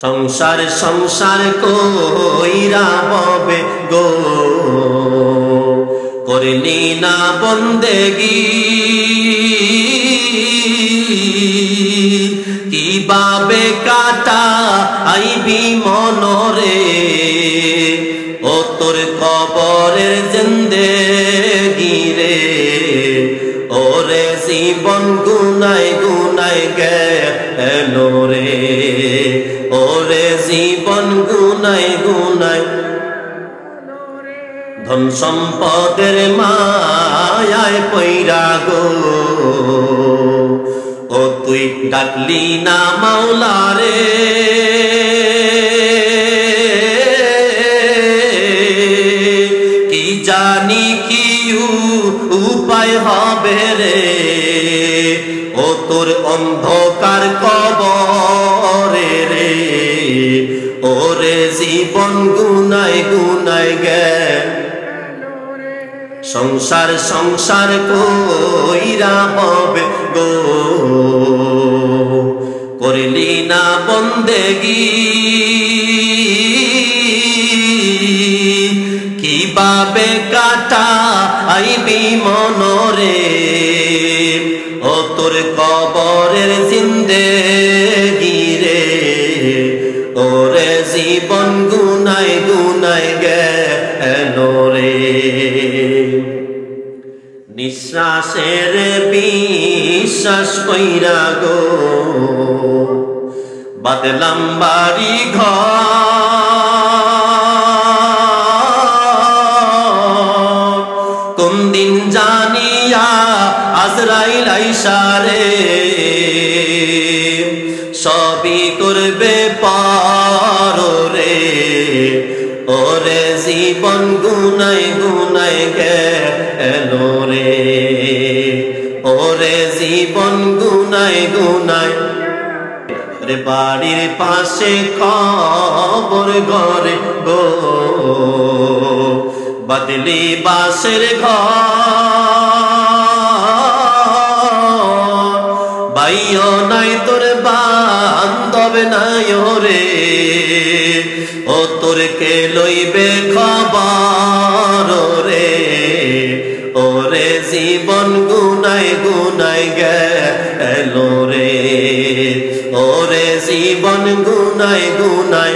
সংসার সংসার কইরা ববে গো করলি না বন্দেগি কিভাবে কাটা আইবি মনরে ও তোর কবরের জিন্দেগি রে ওরে জীবন গুনাই গুনাই গেল রে ওরে জীবন গুনাই গুনাই ধন সম্পদের মায়ায় পইরা গো ও তুই ডাকলি না মাওলা রে কি জানি কি উপায় হবে রে ও তোর অন্ধকার কবরে রে ওরে জীবন গুনাই গুনাই গেল সংসার সংসার কইরা হবে গো করলি না বন্দেগি কিভাবে কাটা আইবি মনরে ও তোর কবরের জিন্দেগি রে ওরে জীবন গুনাই গুনাই গেল রে নিঃশ্বাসের বিশ্বাস কইরা গো বাদলাম বাড়ি ঘর কোন দিন জানিয়া আজরাইল আইসা রে সবই করবে পার রে ওরে জীবন গুনাই গুনাই গেল রে ওরে জীবন গুনাই গুনাই রে বাড়ির পাশে কবর ঘরে গো বদলি বাসের ঘর বাইও নাই তোর বান্ধব নাই রে ও তোর কে লইবে খবর রে ওরে জীবন গুনাই গুনাই গেল রে ওরে জীবন গুনাই গুনাই